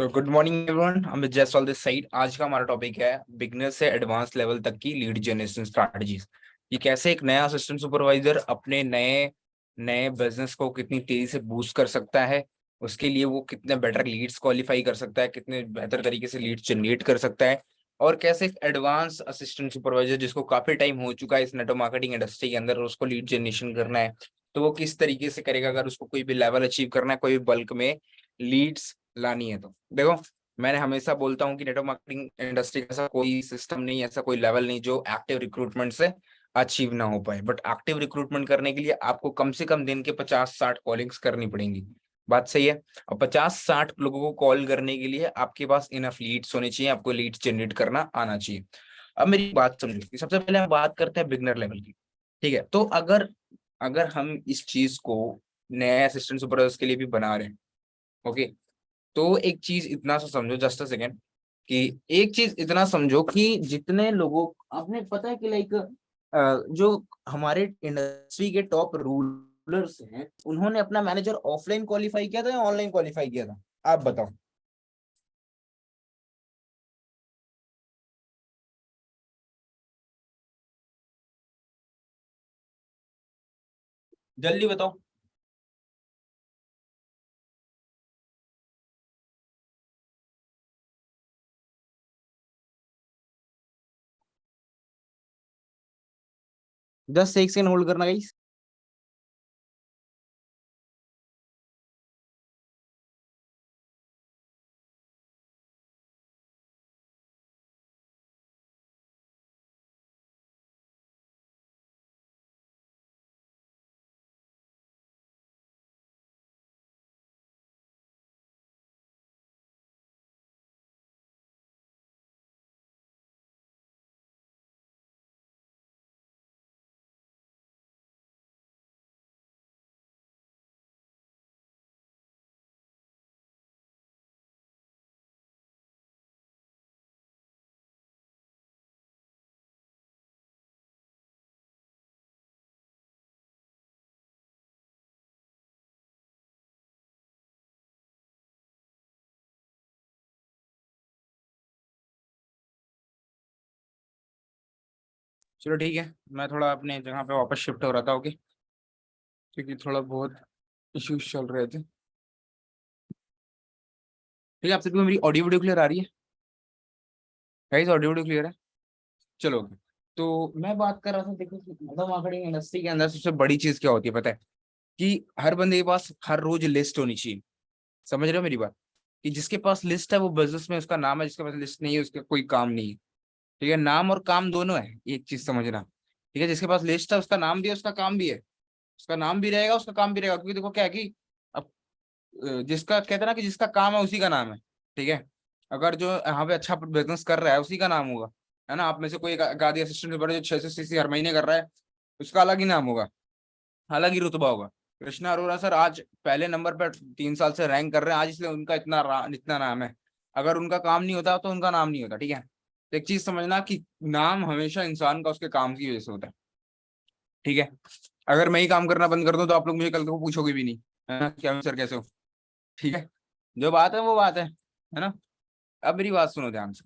तो good morning everyone, Amit Jaiswal this side. आज का हमारा टॉपिक है बिगनर से एडवांस लेवल तक की लीड जनरेशन स्ट्रैटेजीज। ये कैसे एक नया असिस्टेंट सुपरवाइजर अपने नए नए बिजनेस को कितनी तेजी से बूस्ट कर सकता है, उसके लिए वो कितने बेटर लीड्स क्वालिफाई कर सकता है, कितने बेहतर तरीके से लीड जनरेट कर सकता है, और कैसे एक एडवांस असिस्टेंट सुपरवाइजर जिसको काफी टाइम हो चुका है इस नेटवर्क मार्केटिंग इंडस्ट्री के अंदर, उसको लीड जनरेशन करना है तो वो किस तरीके से करेगा अगर उसको कोई भी लेवल अचीव करना है, कोई भी बल्क में लीड्स लानी है। तो देखो, मैंने हमेशा बोलता हूँ कि नेटवर्क मार्केटिंग इंडस्ट्री का ऐसा कोई सिस्टम नहीं, ऐसा कोई लेवल नहीं जो एक्टिव रिक्रूटमेंट से अचीव ना हो पाए। बट एक्टिव रिक्रूटमेंट करने के लिए आपको कम से कम दिन के 50-60 कॉलिंग्स करनी पड़ेंगी। बात सही है। और 50-60 लोगों को कॉल करने के लिए आपके पास इनफ लीड्स होने चाहिए, आपको लीड्स जनरेट करना आना चाहिए। अब मेरी बात समझो कि सबसे पहले हम बात करते हैं बिगनर लेवल की। ठीक है, तो अगर अगर हम इस चीज को नए असिस्टेंट सुपरवाइजर के लिए भी बना रहे हैं, ओके, तो एक चीज इतना सा समझो, जस्ट अ सेकेंड, कि एक चीज इतना समझो कि जितने लोगों आपने पता है कि लाइक जो हमारे इंडस्ट्री के टॉप रूलर्स हैं उन्होंने अपना मैनेजर ऑफलाइन क्वालिफाई किया था या ऑनलाइन क्वालिफाई किया था, आप बताओ। जल्दी बताओ। जस्ट एक सेकंड होल्ड करना गाइस। चलो ठीक है, मैं थोड़ा अपने जगह पे वापस शिफ्ट हो रहा था, ओके, क्योंकि थोड़ा बहुत इश्यूज चल रहे थे। ठीक है, आप सबको मेरी ऑडियो वीडियो क्लियर आ रही है गाइस? ऑडियो वीडियो क्लियर है? चलो okay। तो मैं बात कर रहा था, देखो नेटवर्क मार्केटिंग इंडस्ट्री के अंदर सबसे बड़ी चीज क्या होती है पता है? कि हर बंदे के पास हर रोज लिस्ट होनी चाहिए। समझ रहे हो मेरी बात? कि जिसके पास लिस्ट है वो बिजनेस में उसका नाम है, जिसके पास लिस्ट नहीं है उसका कोई काम नहीं है। ठीक है, नाम और काम दोनों है, एक चीज समझना। ठीक है, जिसके पास लिस्ट है उसका नाम भी है, उसका काम भी है। उसका नाम भी रहेगा, उसका काम भी रहेगा, क्योंकि देखो क्या है कि अब जिसका कहते हैं ना कि जिसका काम है उसी का नाम है। ठीक है, अगर जो यहाँ पे अच्छा बिजनेस कर रहा है उसी का नाम होगा, है ना। आप में से कोई एक गादी असिस्टेंट जो 600 सीसी हर महीने कर रहा है, उसका अलग ही नाम होगा, अलग ही रुतबा होगा। कृष्णा अरोड़ा सर आज पहले नंबर पर 3 साल से रैंक कर रहे हैं आज, इसलिए उनका इतना नाम है। अगर उनका काम नहीं होता तो उनका नाम नहीं होता। ठीक है, तो एक चीज समझना कि नाम हमेशा इंसान का उसके काम की वजह से होता है। ठीक है, अगर मैं ही काम करना बंद कर दूं तो आप लोग मुझे कल को पूछोगे भी नहीं, है ना, क्या सर कैसे हो। ठीक है, जो बात है वो बात है ना। अब मेरी बात सुनो ध्यान से।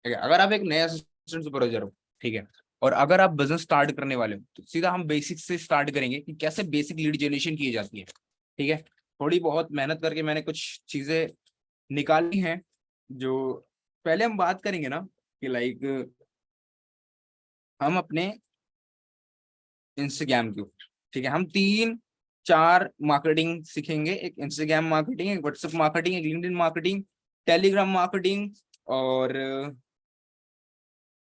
ठीक है, अगर आप एक नया असिस्टेंट सुपरवाइजर हो, ठीक है, और अगर आप बिजनेस स्टार्ट करने वाले हो तो सीधा हम बेसिक से स्टार्ट करेंगे कि कैसे बेसिक लीड जनरेशन की जाती है। ठीक है, थोड़ी बहुत मेहनत करके मैंने कुछ चीजें निकाली हैं, जो पहले हम बात करेंगे ना कि लाइक हम अपने इंस्टाग्राम के ऊपर, ठीक है, हम 3-4 मार्केटिंग सीखेंगे। एक इंस्टाग्राम मार्केटिंग, एक व्हाट्सएप मार्केटिंग, एक लिंक्डइन मार्केटिंग, टेलीग्राम मार्केटिंग, और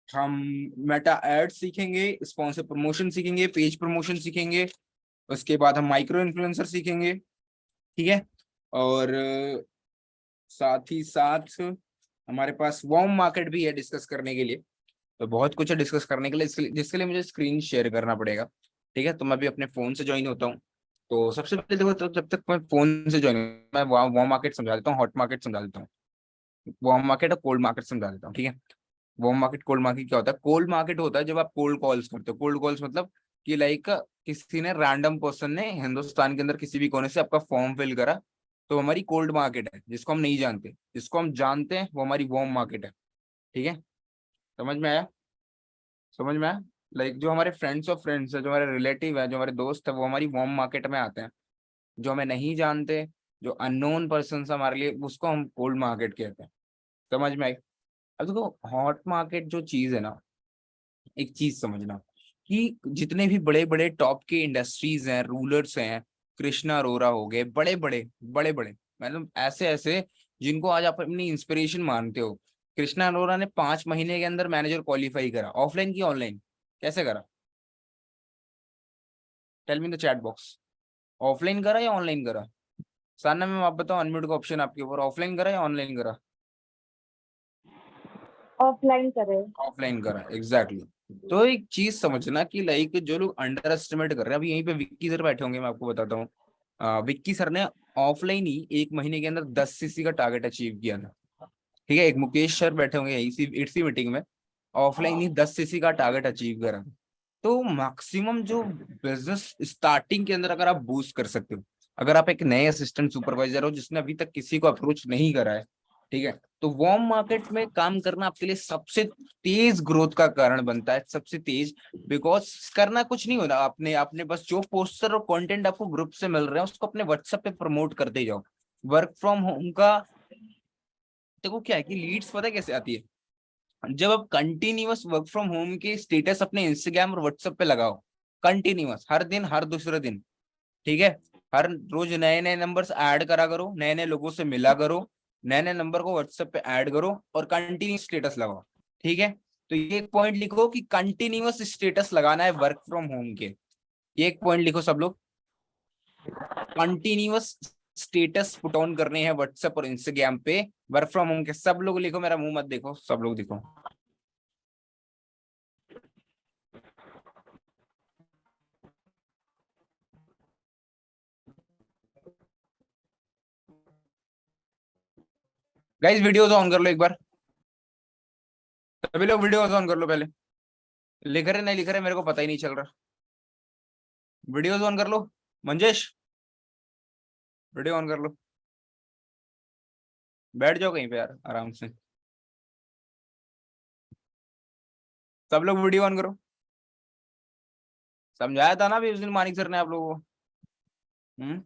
हम मेटा एड सीखेंगे, स्पॉन्सर प्रमोशन सीखेंगे, पेज प्रमोशन सीखेंगे। उसके बाद हम माइक्रो इन्फ्लुएंसर सीखेंगे। ठीक है, और साथ ही साथ हमारे पास वार्म मार्केट भी है डिस्कस करने के लिए। तो बहुत कुछ है डिस्कस करने के लिए, जिसके लिए मुझे स्क्रीन शेयर करना पड़ेगा। ठीक है, तो मैं भी अपने फोन से ज्वाइन होता हूँ। तो सबसे पहले देखो, तो जब तक मैं फोन से ज्वाइन, मैं वार्म मार्केट समझा देता हूँ, हॉट मार्केट समझा देता हूँ, वार्म मार्केट और कोल्ड मार्केट समझा देता हूँ। ठीक है, वार्म मार्केट कोल्ड मार्केट क्या होता है? कोल्ड मार्केट होता है जब आप कोल्ड कॉल्स करते हो। कोल्ड कॉल्स मतलब कि लाइक किसी ने रैंडम पर्सन ने हिंदुस्तान के अंदर किसी भी कोने से आपका फॉर्म फिल करा, तो हमारी कोल्ड मार्केट है जिसको हम नहीं जानते, जिसको हम जानते हैं वो हमारी वार्म मार्केट है। ठीक है, समझ में आया? समझ में आया? लाइक जो हमारे फ्रेंड्स ऑफ फ्रेंड्स है, जो हमारे रिलेटिव है, जो हमारे दोस्त है, वो हमारी वार्म मार्केट में आते हैं। जो हमें नहीं जानते, जो अननोन पर्सन हमारे लिए, उसको हम कोल्ड मार्केट कहते हैं। समझ में आई? अब देखो हॉट मार्केट जो चीज है ना, एक चीज समझना कि जितने भी बड़े बड़े टॉप के इंडस्ट्रीज हैं, रूलर्स हैं, कृष्णा अरोरा हो गए, बड़े बड़े मतलब ऐसे ऐसे जिनको आज आप अपनी इंस्पिरेशन मानते हो। कृष्णा अरोरा ने 5 महीने के अंदर मैनेजर क्वालिफाई करा, ऑफलाइन की ऑनलाइन, कैसे करा? Tell me the chat box. Offline करा या ऑनलाइन करा? साना मैम आप बताओ, अनम्यूट का ऑप्शन आपके ऊपर, ऑफलाइन करा या ऑनलाइन करा? ऑफलाइन करे। ऑफलाइन करा, एग्जैक्टली। तो एक चीज समझना कि लाइक जो लोग अंडर एस्टिमेट कर रहे हैं, अभी यहीं पे विक्की सर बैठे होंगे, मैं आपको बताता हूँ। विक्की सर ने ऑफलाइन ही 1 महीने के अंदर 10 सीसी का टारगेट अचीव किया था। ठीक है, एक मुकेश सर बैठे होंगे इसी इसी मीटिंग में, ऑफलाइन ही 10 सीसी का टारगेट अचीव करा। तो मैक्सिमम जो बिजनेस स्टार्टिंग के अंदर अगर आप बूस्ट कर सकते हो, अगर आप एक नए असिस्टेंट सुपरवाइजर हो जिसने अभी तक किसी को अप्रोच नहीं करा है, ठीक है, तो वार्म मार्केट में काम करना आपके लिए सबसे तेज ग्रोथ का कारण बनता है, सबसे तेज। बिकॉज करना कुछ नहीं होता, आपने आपने बस जो पोस्टर और कंटेंट आपको ग्रुप से मिल रहे हैं उसको अपने व्हाट्सएप पे प्रमोट करते जाओ। वर्क फ्रॉम होम का देखो क्या है कि लीड्स पता है कैसे आती है, जब आप कंटिन्यूअस वर्क फ्रॉम होम के स्टेटस अपने इंस्टाग्राम और व्हाट्सएप पे लगाओ, कंटिन्यूअस हर दिन हर दूसरे दिन, ठीक है, हर रोज नए नए नंबर्स ऐड करा करो, नए नए लोगों से मिला करो, नए नए नंबर को व्हाट्सएप पे ऐड करो और कंटिन्यूस स्टेटस लगाओ। ठीक है, तो ये एक पॉइंट लिखो कि कंटिन्यूअस स्टेटस लगाना है वर्क फ्रॉम होम के। ये एक पॉइंट लिखो सब लोग, कंटिन्यूअस स्टेटस पुट ऑन करने हैं व्हाट्सएप और इंस्टाग्राम पे वर्क फ्रॉम होम के। सब लोग लिखो, मेरा मुंह मत देखो, सब लोग देखो। गाइस वीडियोस ऑन कर लो एक बार, सभी लोग वीडियोस ऑन कर लो पहले। लिख रहे नहीं लिख रहे मेरे को पता ही नहीं चल रहा। वीडियोस ऑन कर लो, मंजेश वीडियो ऑन कर लो, बैठ जाओ कहीं पे यार आराम से। सब लोग वीडियो ऑन करो। समझाया था ना अभी उस दिन मानिक सर ने आप लोगों को। हम्म,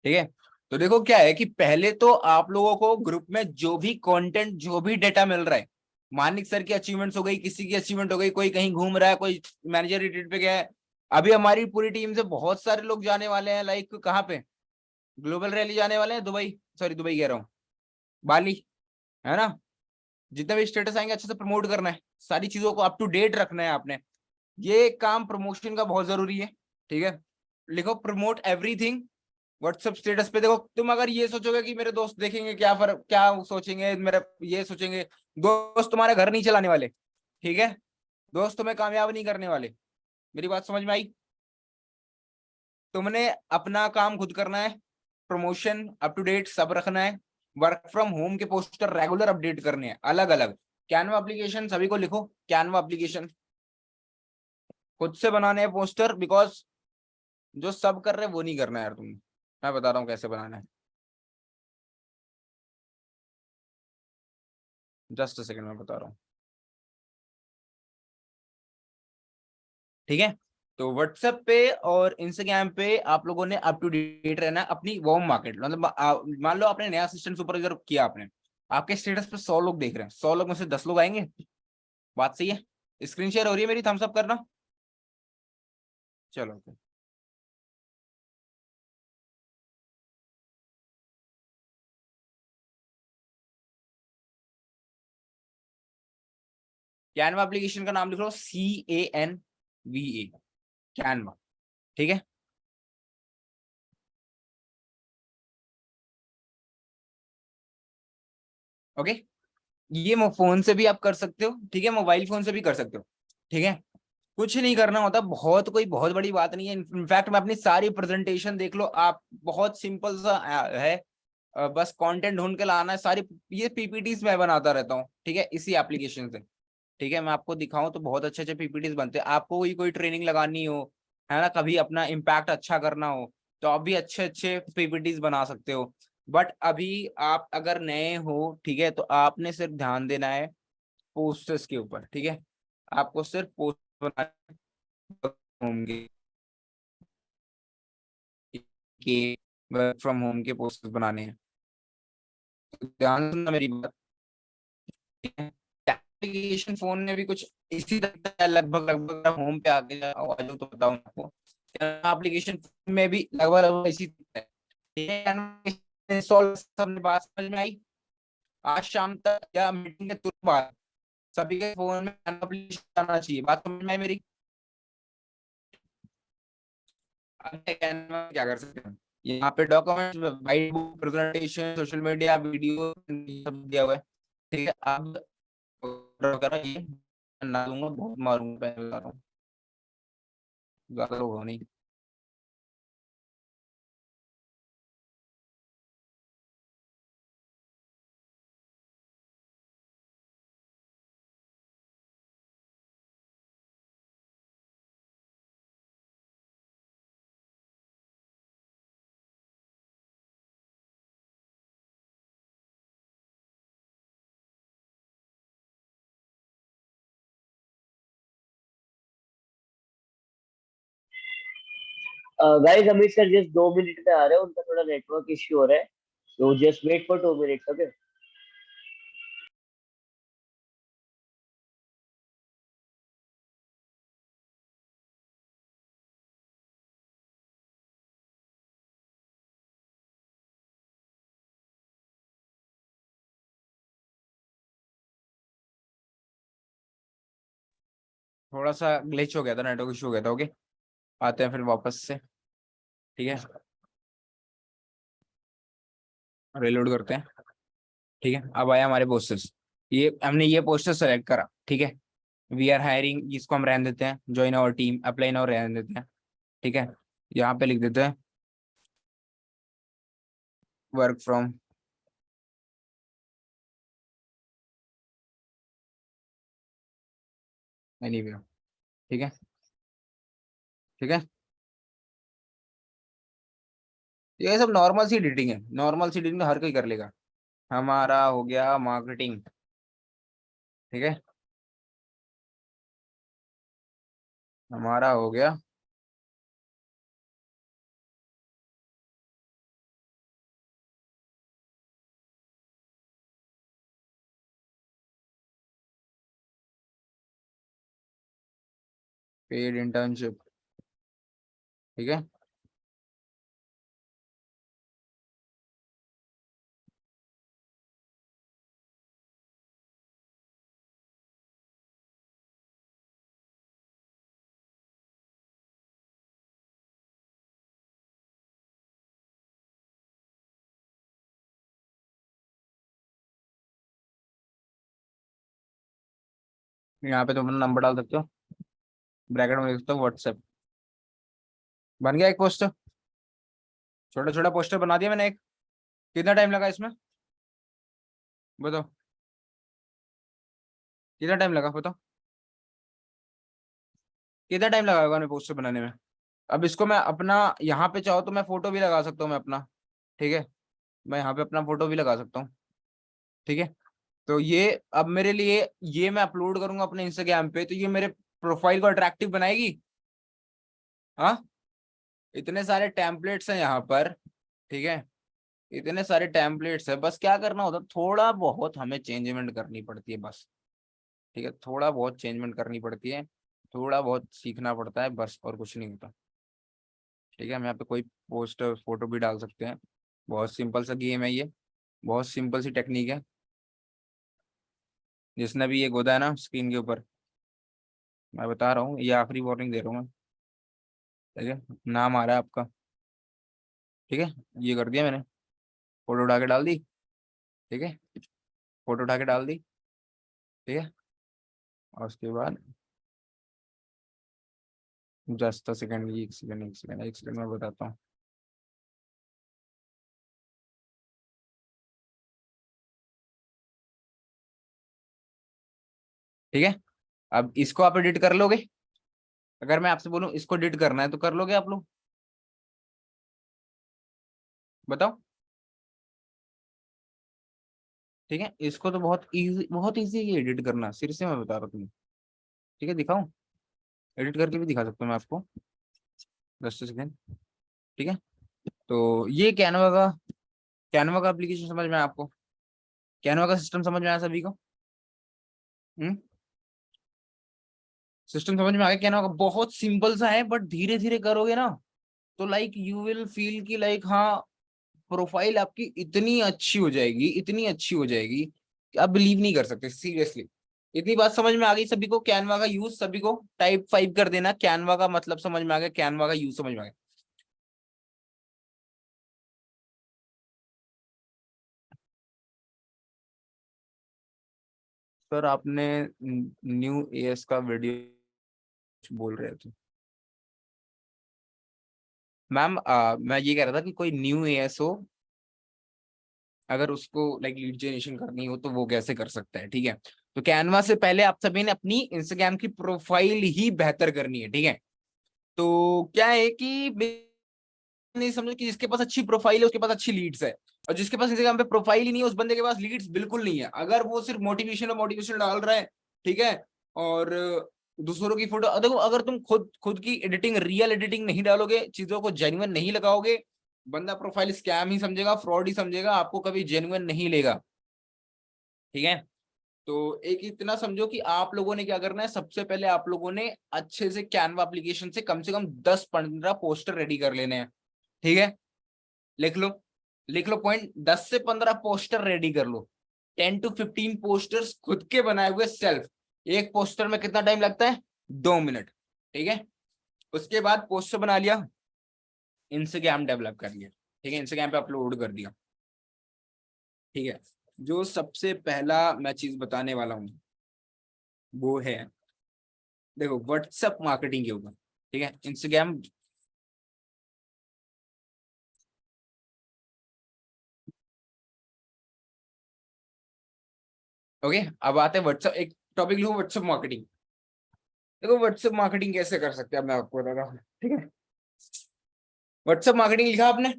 ठीक है। तो देखो क्या है कि पहले तो आप लोगों को ग्रुप में जो भी कंटेंट, जो भी डेटा मिल रहा है, मानिक सर की अचीवमेंट्स हो गई, किसी की अचीवमेंट हो गई, कोई कहीं घूम रहा है, कोई मैनेजर रिट्रीट पे गया है। अभी हमारी पूरी टीम से बहुत सारे लोग जाने वाले हैं, लाइक कहाँ पे, ग्लोबल रैली जाने वाले हैं दुबई, सॉरी दुबई कह रहा हूँ, बाली, है ना। जितने भी स्टेटस आएंगे अच्छे से प्रमोट करना है, सारी चीजों को अप टू डेट रखना है आपने। ये काम प्रमोशन का बहुत जरूरी है। ठीक है, लिखो प्रमोट एवरीथिंग व्हाट्सएप स्टेटस पे। देखो तुम अगर ये सोचोगे कि मेरे दोस्त देखेंगे क्या फर्क, क्या सोचेंगे मेरे, ये सोचेंगे, दोस्त तुम्हारे घर नहीं चलाने वाले, ठीक है, दोस्त तुम्हें कामयाब नहीं करने वाले। मेरी बात समझ में आई? तुमने अपना काम खुद करना है, प्रमोशन अप टू डेट सब रखना है, वर्क फ्रॉम होम के पोस्टर रेगुलर अपडेट करने हैं अलग अलग। कैनवा एप्लीकेशन सभी को लिखो, कैनवा एप्लीकेशन खुद से बनाने हैं पोस्टर, बिकॉज जो सब कर रहे हैं वो नहीं करना है यार तुम। मैं बता रहा हूँ कैसे बनाना है, जस्ट अ सेकंड में बता रहा हूँ। ठीक है, तो व्हाट्सएप पे और इंस्टाग्राम पे आप लोगों ने अप टू डेट रहना है अपनी वार्म मार्केट। मतलब मान लो आपने नया असिस्टेंट सुपरवाइजर किया, आपने आपके स्टेटस पे 100 लोग देख रहे हैं, 100 लोग में से 10 लोग आएंगे। बात सही है? स्क्रीन शेयर हो रही है मेरी, थम्स अप करना। चलो कैनवा एप्लीकेशन का नाम लिख लो, CANVA, कैनवा। ठीक है, ओके। ये फोन से भी आप कर सकते हो, ठीक है, मोबाइल फोन से भी कर सकते हो। ठीक है, कुछ नहीं करना होता, बहुत कोई बहुत बड़ी बात नहीं है। इनफैक्ट मैं अपनी सारी प्रेजेंटेशन देख लो आप, बहुत सिंपल सा है। बस कंटेंट ढूंढ के लाना है सारी। ये पीपीटीज मैं बनाता रहता हूँ, ठीक है, इसी एप्लीकेशन से। ठीक है, मैं आपको दिखाऊं तो बहुत अच्छे अच्छे पीपीटीज बनते हैं। आपको कोई कोई ट्रेनिंग लगानी हो, है ना, कभी अपना इम्पैक्ट अच्छा करना हो, तो आप भी अच्छे अच्छे पीपीटीज बना सकते हो। बट अभी आप अगर नए हो, ठीक है, तो आपने सिर्फ ध्यान देना है पोस्टर्स के ऊपर, ठीक है। आपको सिर्फ पोस्टर बनाने होंगे कि वर्क फ्रॉम होम के पोस्टर्स बनाने हैं। तो ध्यान सुनना मेरी बात। एप्लीकेशन फोन में भी कुछ इसी तरह का है, लगभग लगभग होम पे आके आ जाओ तो बताऊं आपको। एप्लीकेशन में भी लगभग लगभग इसी तरह है। ठीक है, इंस्टॉल सबने बात समझ में आई? आज शाम तक या मीटिंग के तुरंत बाद सभी के फोन में एप्लीकेशन आना चाहिए। बात समझ में आई मेरी? अब क्या कर सकते हैं, यहाँ पे document, white book, presentation, social media, video सब दिया हुआ है। ठीक है, अब करो ये, ना दूंगा, बहुत मारूंगा, पहले बता रहा हूँ, ज्यादा लोग हो नहीं। Guys Amit sir just 2 minute में आ रहे हैं, उनका थोड़ा नेटवर्क इश्यू हो रहा है, तो just wait for 2 minutes, okay. थोड़ा सा ग्लिच हो गया था, नेटवर्क इशू हो गया था। ओके, आते हैं फिर वापस से। ठीक है, रिलोड करते हैं। ठीक है, अब आया हमारे पोस्टर्स। ये हमने ये पोस्टर सेलेक्ट करा, ठीक है। वी आर हायरिंग, इसको हम रहने देते हैं, join our team, apply now रहने देते हैं। ठीक है, यहाँ पे लिख देते हैं वर्क फ्रॉम एनीवेयर। ठीक है, ठीक है, ये सब नॉर्मल सी एडिटिंग है, नॉर्मल सी एडिटिंग हर कोई कर लेगा। हमारा हो गया मार्केटिंग। ठीक है, हमारा हो गया पेड इंटर्नशिप। ठीक है, यहाँ पे तुम अपना नंबर डाल सकते हो, ब्रैकेट में लिख सकते हो व्हाट्सएप। बन गया एक पोस्टर, छोटा छोटा पोस्टर बना दिया मैंने एक। कितना टाइम लगा इसमें बताओ, कितना टाइम लगा बताओ, कितना टाइम लगा होगा पोस्टर बनाने में? अब इसको मैं अपना, यहाँ पे चाहो तो मैं फोटो भी लगा सकता हूँ मैं अपना। ठीक है, मैं यहाँ पे अपना फोटो भी लगा सकता हूँ। ठीक है, तो ये अब मेरे लिए, ये मैं अपलोड करूंगा अपने इंस्टाग्राम पे, तो ये मेरे प्रोफाइल को अट्रैक्टिव बनाएगी। हाँ, इतने सारे टेम्पलेट्स हैं यहाँ पर। ठीक है, इतने सारे टेम्पलेट्स है, बस क्या करना होता है, थोड़ा बहुत हमें चेंजमेंट करनी पड़ती है बस। ठीक है, थोड़ा बहुत चेंजमेंट करनी पड़ती है, थोड़ा बहुत सीखना पड़ता है बस, और कुछ नहीं होता। ठीक है, हम यहाँ पे कोई पोस्टर फोटो भी डाल सकते हैं। बहुत सिंपल सा गेम है ये, बहुत सिंपल सी टेक्निक है। जिसने भी ये गोदा है ना स्क्रीन के ऊपर, मैं बता रहा हूँ, ये आखिरी वार्निंग दे रहा हूँ मैं। ठीक है, नाम आ रहा है आपका। ठीक है, ये कर दिया मैंने, फोटो उठा के डाल दी। ठीक है, फोटो उठा के डाल दी। ठीक है, और उसके बाद जस्ट सेकंड, एक सेकंड, एक सेकंड, एक सेकंड, मैं बताता हूँ। ठीक है, अब इसको आप एडिट कर लोगे? अगर मैं आपसे बोलूं इसको एडिट करना है तो कर लोगे आप लोग? बताओ। ठीक है, इसको तो बहुत इजी है एडिट करना, सिर से मैं बता रहा हूँ तुम्हें। ठीक है, दिखाऊं? एडिट करके भी दिखा सकता हूँ मैं आपको, 10 सेकेंड। ठीक है, तो ये कैनवा का एप्लीकेशन समझ में आया आपको? कैनवा का सिस्टम समझ में आया सभी को? हम्म, सिस्टम समझ में आ गया? कैनवा का बहुत सिंपल सा है, बट धीरे धीरे करोगे ना तो लाइक यू विल फील कि लाइक हाँ, प्रोफाइल आपकी इतनी अच्छी हो जाएगी, इतनी अच्छी हो जाएगी कि आप बिलीव नहीं कर सकते, सीरियसली। इतनी बात समझ में आ गई सभी को? कैनवा का यूज सभी को टाइप 5 कर देना, कैनवा का मतलब समझ में आ गया, कैनवा का यूज समझ में आ गया। सर आपने न्यू एएस का वीडियो बोल रहे थे मैम। मैं ये कह रहा था कि कोई न्यू एएस हो, अगर उसको लाइक लीड जनरेशन करनी हो तो वो कैसे कर सकता है? ठीक है, तो कैनवा से पहले आप सभी ने अपनी इंस्टाग्राम की प्रोफाइल ही बेहतर करनी है। ठीक है, तो क्या है कि नहीं समझो कि जिसके पास अच्छी प्रोफाइल है उसके पास अच्छी लीड्स है, और जिसके पास इंस्टाग्राम पे प्रोफाइल ही नहीं है उस बंदे के पास लीड्स बिल्कुल नहीं है। अगर वो सिर्फ मोटिवेशन डाल रहा है, ठीक है, और दूसरों की फोटो देखो, अगर तुम खुद खुद की एडिटिंग, रियल एडिटिंग नहीं डालोगे, चीजों को जेन्युइन नहीं लगाओगे, बंदा प्रोफाइल स्कैम ही समझेगा, फ्रॉड ही समझेगा, आपको कभी जेन्युइन नहीं लेगा। ठीक है, तो एक इतना समझो कि आप लोगों ने क्या करना है, सबसे पहले आप लोगों ने अच्छे से कैनवा एप्लीकेशन से कम 10-15 पोस्टर रेडी कर लेने हैं। ठीक है, लिख लो, लिख लो पॉइंट, 10 से 15 पोस्टर रेडी कर लो। 10 to 15 पोस्टर्स खुद के बनाए हुए सेल्फ। एक पोस्टर में कितना टाइम लगता है? 2 मिनट। ठीक है, उसके बाद पोस्टर बना लिया, इंस्टाग्राम डेवलप कर लिया। ठीक है, इंस्टाग्राम पे अपलोड कर दिया। ठीक है, जो सबसे पहला मैं चीज बताने वाला हूँ वो है, देखो, व्हाट्सएप मार्केटिंग के ऊपर। ठीक है, इंस्टाग्राम, ओके, अब आते हैं व्हाट्सएप, एक टॉपिक लिखो व्हाट्सएप मार्केटिंग। देखो व्हाट्सएप मार्केटिंग कैसे कर सकते हैं, अब मैं आपको बता रहा हूँ। ठीक है, व्हाट्सएप मार्केटिंग लिखा आपने?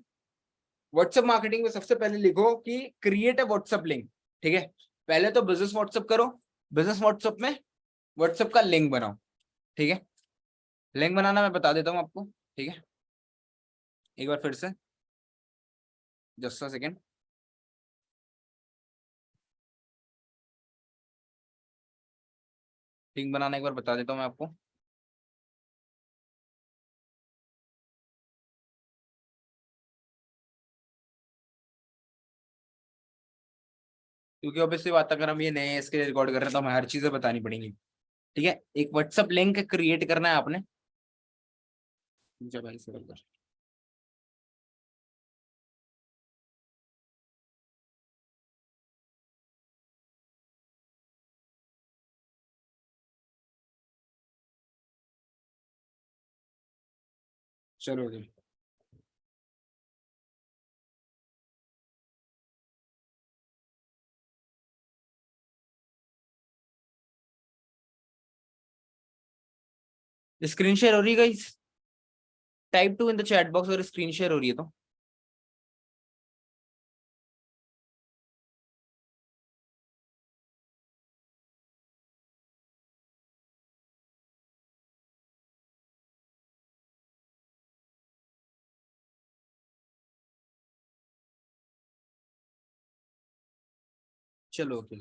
व्हाट्सएप मार्केटिंग में सबसे पहले लिखो कि क्रिएट अ व्हाट्सएप लिंक। ठीक है, पहले तो बिजनेस व्हाट्सएप करो, बिजनेस व्हाट्सएप में व्हाट्सएप का लिंक बनाओ। ठीक है, लिंक बनाना मैं बता देता हूँ आपको। ठीक है, एक बार फिर से, जस्ट अ सेकेंड। लिंक बनाना एक बार बता देता हूँ मैं आपको। क्योंकि ऑब्वियसली बात, अगर हम ये नए इसके लिए रिकॉर्ड कर रहे हैं तो हमें हर चीजें बतानी पड़ेंगी। ठीक है, एक व्हाट्सएप लिंक क्रिएट करना है आपने। जब ऐसे कर, चलो जी। स्क्रीन शेयर हो रही है guys? Type two in the chat box अगर स्क्रीन शेयर हो रही है तो। चलो ओके,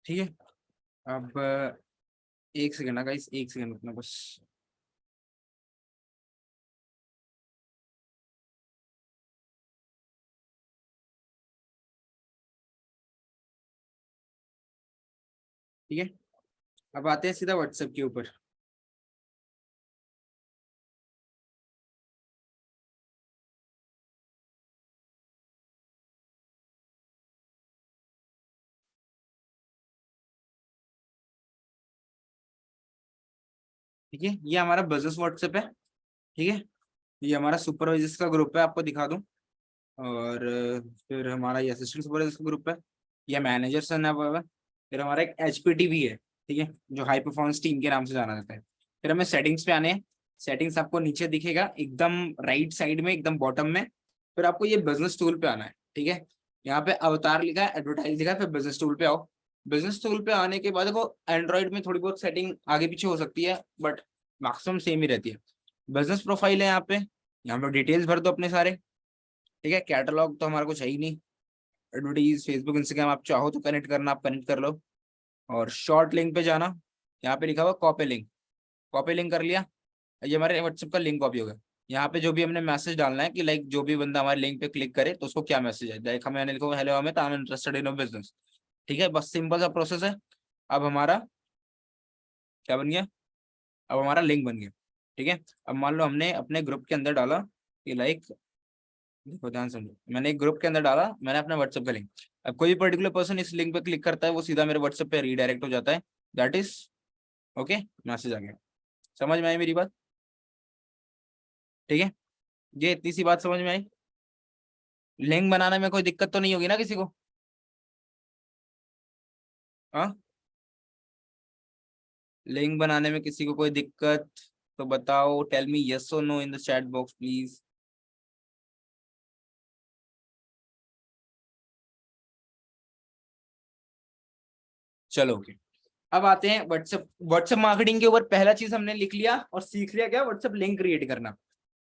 ठीक है। अब 1 सेकंड ना गाइस, 1 सेकंड रुकना बस। ठीक है, अब आते हैं सीधा व्हाट्सएप के ऊपर। ठीक है, ये हमारा बिजनेस व्हाट्सएप है। ठीक है, ये हमारा सुपरवाइजर्स का ग्रुप है, आपको दिखा दूं। और फिर हमारा ये असिस्टेंट सुपरवाइजर्स का ग्रुप है, ये मैनेजर्स है ना वो है। फिर हमारा एक एचपीटी भी है, ठीक है, जो हाई परफॉर्मेंस टीम के नाम से जाना जाता है। फिर हमें सेटिंग्स पे आने हैं। सेटिंग्स आपको नीचे दिखेगा एकदम राइट साइड में, एकदम बॉटम में। फिर आपको ये बिजनेस टूल पे आना है, ठीक है। यहाँ पे अवतार लिखा है, एडवर्टाइज लिखा है, फिर बिजनेस टूल पे आओ। बिजनेस टूल पे आने के बाद देखो एंड्रॉइड में थोड़ी बहुत सेटिंग आगे पीछे हो सकती है, बट मैक्सिमम सेम ही रहती है। बिजनेस प्रोफाइल है यहाँ पे डिटेल्स भर दो अपने सारे, ठीक है। कैटलॉग तो हमारा कुछ है ही नहीं। एडवर्टीज फेसबुक इंस्टाग्राम आप चाहो तो कनेक्ट करना, आप कनेक्ट कर लो। और शॉर्ट लिंक पे जाना, यहाँ पे लिखा हुआ कॉपी लिंक, कॉपी लिंक कर लिया। ये हमारे व्हाट्सएप का लिंक कॉपी हो गया। यहाँ पे जो भी हमने मैसेज डालना है कि लाइक जो भी बंदा हमारे लिंक पे क्लिक करे तो उसको क्या मैसेज है, लाइक मैंने लिखा hello Amit, I am interested in business, ठीक है। बस सिंपल सा प्रोसेस है। अब हमारा क्या बन गया, अब हमारा लिंक बन गया, ठीक है। अब मान लो हमने अपने ग्रुप के अंदर डाला कि लाइक, देखो ध्यान समझो, मैंने एक ग्रुप के अंदर डाला, मैंने अपना व्हाट्सएप का लिंक। अब कोई पर्टिकुलर पर्सन इस लिंक पे क्लिक करता है, वो सीधा मेरे व्हाट्सएप पे रीडायरेक्ट हो जाता है। दैट इज ओके, मैसेज आ गया। समझ में आई मेरी बात, ठीक है। ये इतनी सी बात समझ में आई। लिंक बनाने में कोई दिक्कत तो नहीं होगी ना किसी को? हाँ, लिंक बनाने में किसी को कोई दिक्कत तो बताओ, टेल मी यस और no in the chat box please. चलो ओके, अब आते हैं व्हाट्सएप। व्हाट्सएप मार्केटिंग के ऊपर पहला चीज हमने लिख लिया और सीख लिया क्या, व्हाट्सएप लिंक क्रिएट करना,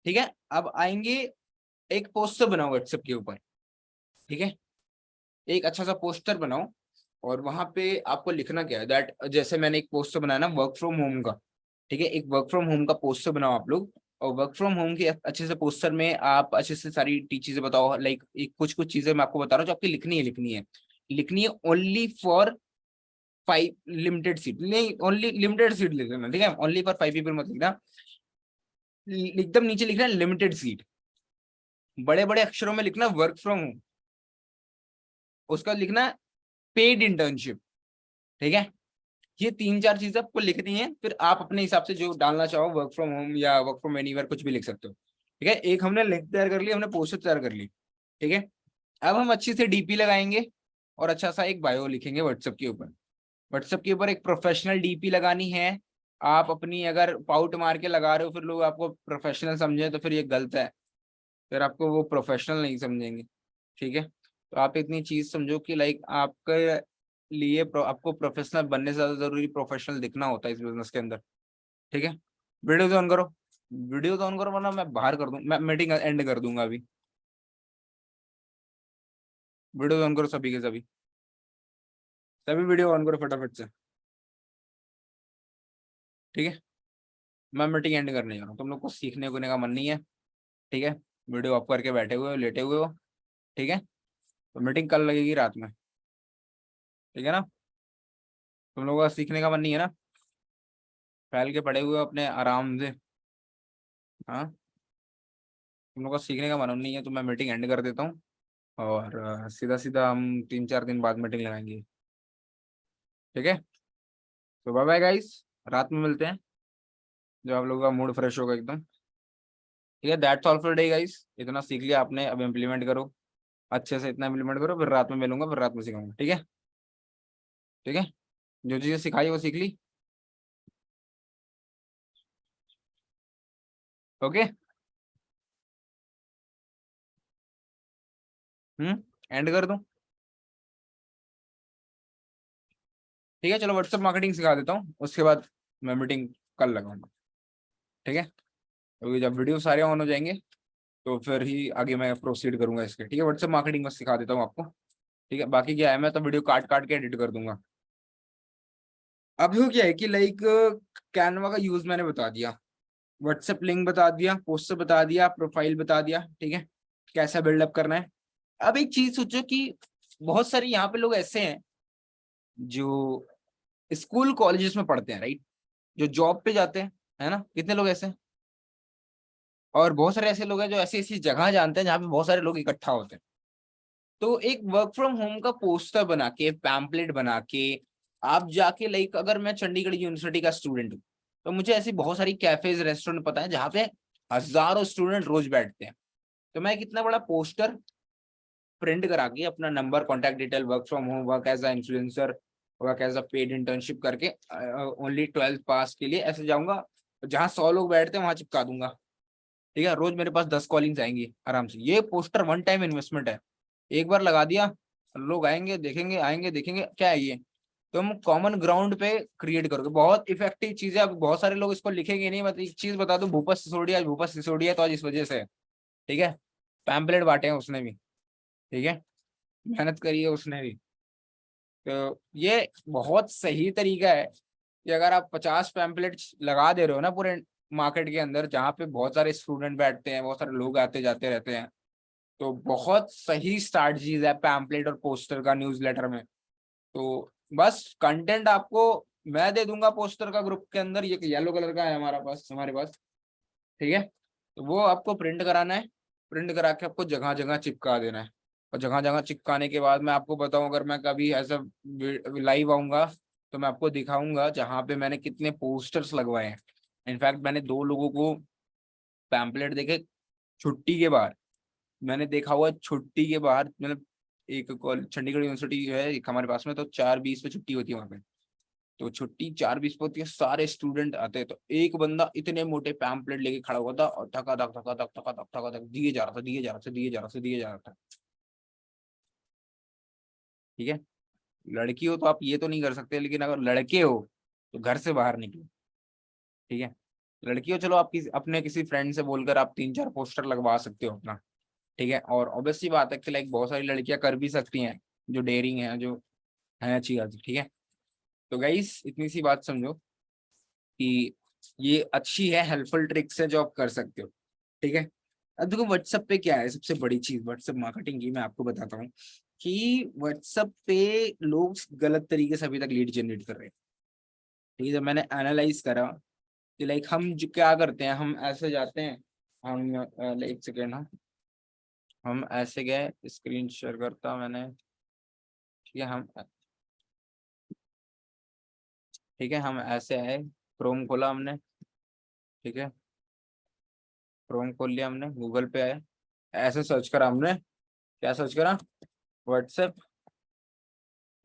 ठीक है। अब आएंगे, एक पोस्टर बनाओ व्हाट्सएप के ऊपर, ठीक है। एक अच्छा सा पोस्टर बनाओ और वहां पे आपको लिखना क्या है, दैट जैसे मैंने एक पोस्टर बनाया ना वर्क फ्रॉम होम का, ठीक है। एक वर्क फ्रॉम होम का पोस्टर बनाओ आप लोग। और वर्क फ्रॉम होम के अच्छे से पोस्टर में आप अच्छे से सारी चीजें बताओ, लाइक कुछ कुछ चीजें मैं आपको बता रहा हूँ जो आपकी लिखनी है ओनली फॉर 5 लिमिटेड सीट, नहीं ओनली लिमिटेड सीट लिख लेना, ठीक है। ओनली फॉर 5 पीपल मत लिखना, एकदम नीचे लिखना लिमिटेड सीट, बड़े बड़े अक्षरों में लिखना वर्क फ्रॉम होम, उसका लिखना पेड इंटर्नशिप, ठीक है। ये 3-4 चीजें आपको लिखनी है, फिर आप अपने हिसाब से जो डालना चाहो, वर्क फ्रॉम होम या वर्क फ्रॉम एनीवेयर कुछ भी लिख सकते हो, ठीक है। एक हमने लिंक तैयार कर ली, हमने पोस्टर तैयार कर ली, ठीक है। अब हम अच्छी से डीपी लगाएंगे और अच्छा सा एक बायो लिखेंगे व्हाट्सएप के ऊपर। व्हाट्सएप के ऊपर एक प्रोफेशनल डीपी लगानी है। आप अपनी अगर पाउट मार के लगा रहे हो फिर लोग आपको प्रोफेशनल समझे तो फिर ये गलत है, फिर आपको वो प्रोफेशनल नहीं समझेंगे, ठीक है। तो आप इतनी चीज समझो कि लाइक आपके लिए आपको प्रोफेशनल बनने से ज्यादा जरूरी प्रोफेशनल दिखना होता है इस बिजनेस के अंदर, ठीक है। वीडियो ऑन करो, वीडियो ऑन करो वरना मैं बाहर कर दूं, मैं मीटिंग एंड कर दूंगा अभी। वीडियो ऑन करो सभी के सभी, सभी वीडियो ऑन करो फटाफट से, ठीक है। मैं मीटिंग एंड करने जा रहा हूँ, तुम लोग को सीखने को का मन नहीं है, ठीक है। वीडियो ऑफ करके बैठे हुए हो, लेटे हुए हो, ठीक है। तो मीटिंग कल लगेगी रात में, ठीक है ना। तुम लोगों का सीखने का मन नहीं है ना, फैल के पड़े हुए हो अपने आराम से। हाँ, तुम लोग का सीखने का मन नहीं है तो मैं मीटिंग एंड कर देता हूँ। और सीधा सीधा हम 3-4 दिन बाद मीटिंग लगाएंगे, ठीक है। तो बाय बाय गाइस, रात में मिलते हैं जब आप लोगों का मूड फ्रेश होगा एकदम, ठीक है। That's all for day guys, इतना सीख लिया आपने, अब इम्प्लीमेंट करो अच्छे से, इतना इम्प्लीमेंट करो, फिर रात में मिलूंगा, फिर रात में सिखाऊंगा, ठीक है। ठीक है, जो चीजें सिखाई वो सीख ली, ओके। एंड कर दूं, ठीक है। चलो व्हाट्सएप मार्केटिंग सिखा देता हूँ, उसके बाद मैं मीटिंग कल लगाऊंगा, ठीक है। क्योंकि जब वीडियो सारे ऑन हो जाएंगे तो फिर ही आगे मैं प्रोसीड करूंगा इसके, ठीक है। व्हाट्सएप मार्केटिंग बस सिखा देता हूँ आपको, ठीक है। बाकी क्या है, मैं तो वीडियो काट काट के एडिट कर दूंगा। अब वो क्या है कि लाइक कैनवा का यूज मैंने बता दिया, व्हाट्सएप लिंक बता दिया, पोस्टर बता दिया, प्रोफाइल बता दिया, ठीक है। कैसा बिल्डअप करना है। अब एक चीज सोचो कि बहुत सारे यहाँ पे लोग ऐसे हैं जो स्कूल कॉलेजेस में पढ़ते हैं, राइट, जो जॉब पे जाते हैं, है ना, कितने लोग ऐसे हैं। और बहुत सारे ऐसे लोग हैं जो ऐसी ऐसी जगह जानते हैं जहाँ पे बहुत सारे लोग इकट्ठा होते हैं। तो एक वर्क फ्रॉम होम का पोस्टर बना के, पैम्पलेट बना के आप जाके, लाइक अगर मैं चंडीगढ़ यूनिवर्सिटी का स्टूडेंट हूँ तो मुझे ऐसी बहुत सारी कैफेज रेस्टोरेंट पता है जहाँ पे हजारों स्टूडेंट रोज बैठते हैं। तो मैं कितना बड़ा पोस्टर प्रिंट करा के अपना number, contact detail, work from home, work as a influencer, work as a paid internship करके ओनली 12th पास के लिए ऐसे जाऊंगा, जहाँ 100 लोग बैठते हैं वहां चिपका दूंगा, ठीक है, रोज मेरे पास 10 कॉलिंग्स आएंगी आराम से। ये पोस्टर वन टाइम इन्वेस्टमेंट है, एक बार लगा दिया, लोग आएंगे देखेंगे, आएंगे देखेंगे क्या है ये। तुम कॉमन ग्राउंड पे क्रिएट करोगे, बहुत इफेक्टिव चीज है। अब बहुत सारे लोग इसको लिखेंगे नहीं, मतलब एक चीज बता दूं, भूपत सिसोदिया, भूपत सिसोदिया तो आज इस वजह से है, ठीक है, पैम्पलेट बांटे हैं उसने भी, ठीक है, मेहनत करी है उसने भी। तो ये बहुत सही तरीका है कि अगर आप 50 पैम्पलेट लगा दे रहे हो ना पूरे मार्केट के अंदर, जहाँ पे बहुत सारे स्टूडेंट बैठते हैं, बहुत सारे लोग आते जाते रहते हैं, तो बहुत सही स्ट्रैटेजीज है पैम्पलेट और पोस्टर का न्यूज़लेटर में। तो बस कंटेंट आपको मैं दे दूंगा पोस्टर का ग्रुप के अंदर, ये येलो कलर का है हमारे पास, ठीक है। तो वो आपको प्रिंट कराना है, प्रिंट करा के आपको जगह जगह चिपका देना है। और जगह जगह चिपकाने के बाद मैं आपको बताऊं, अगर मैं कभी ऐसा लाइव आऊंगा तो मैं आपको दिखाऊंगा जहाँ पे मैंने कितने पोस्टर्स लगवाए हैं। इनफैक्ट मैंने 2 लोगों को पैम्पलेट देखे छुट्टी के बाद, मैंने देखा हुआ छुट्टी के बाद, मतलब एक चंडीगढ़ यूनिवर्सिटी है एक हमारे पास में, तो 4:20 पे छुट्टी होती है वहाँ पे। तो छुट्टी 4:20 पे होती है, सारे स्टूडेंट आते हैं, तो एक बंदा इतने मोटे पैम्पलेट लेके खड़ा हुआ था और धका धक धका धक धका धक धका धक दिए जा रहा था, दिए जा रहा था, दिए जा रहा था, दिए जा रहा था, ठीक है। लड़की हो तो आप ये तो नहीं कर सकते, लेकिन अगर लड़के हो तो घर से बाहर निकलो, ठीक है। लड़की हो चलो आप अपने किसी फ्रेंड से बोलकर आप 3-4 पोस्टर लगवा सकते हो अपना, ठीक है। और ऑब्वियसली बात है कि लाइक बहुत सारी लड़कियां कर भी सकती हैं जो डेयरिंग है, जो है अच्छी बात है, ठीक है। तो गाइस इतनी सी बात समझो कि ये अच्छी है, हेल्पफुल ट्रिक्स है जो आप कर सकते हो, ठीक है। अब देखो व्हाट्सएप पे क्या है सबसे बड़ी चीज, व्हाट्सएप मार्केटिंग की मैं आपको बताता हूँ कि व्हाट्सएप पे लोग गलत तरीके से अभी तक लीड जनरेट कर रहे हैं, ठीक है। जब मैंने एनालाइज करा कि लाइक हम जो क्या करते हैं, हम ऐसे जाते हैं, हम एक सेकेंड, हम ऐसे गए, स्क्रीन शेयर करता मैंने, ठीक है, हम ऐसे आए, क्रोम खोला हमने, ठीक है, क्रोम खोल लिया हमने, गूगल पे आए, ऐसे सर्च करा हमने, क्या सर्च करा, व्हाट्सएप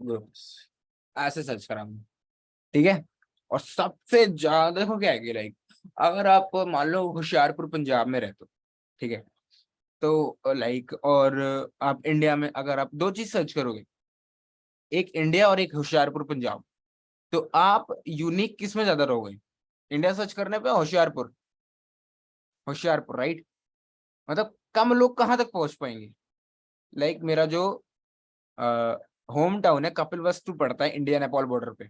ग्रुप्स, ऐसे सर्च करा हमने, ठीक है। और सबसे ज्यादा देखो क्या है कि लाइक अगर आप मान लो होशियारपुर पंजाब में रहते हो, ठीक है, तो लाइक और आप इंडिया में अगर आप 2 चीज सर्च करोगे, एक इंडिया और एक होशियारपुर पंजाब, तो आप यूनिक किस में ज्यादा रहोगे, इंडिया सर्च करने पे, होशियारपुर, होशियारपुर राइट। मतलब कम लोग कहाँ तक पहुंच पाएंगे, लाइक मेरा जो होम टाउन है कपिलवस्तु पड़ता है इंडिया नेपाल बॉर्डर पे,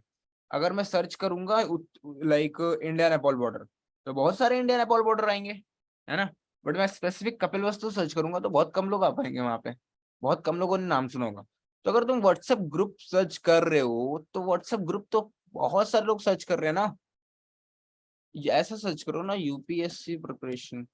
अगर मैं सर्च करूंगा लाइक इंडिया नेपाल बॉर्डर, तो बहुत सारे इंडिया नेपाल बॉर्डर आएंगे, है ना। बट मैं स्पेसिफिक कपिलवस्तु सर्च करूंगा तो बहुत कम लोग आ पाएंगे वहां पे, बहुत कम लोगों ने नाम सुना होगा। तो अगर तुम व्हाट्सएप ग्रुप सर्च कर रहे हो तो व्हाट्सएप ग्रुप तो बहुत सारे लोग सर्च कर रहे हैं ना, ये ऐसा सर्च करो ना, यूपीएससी प्रिपरेशन।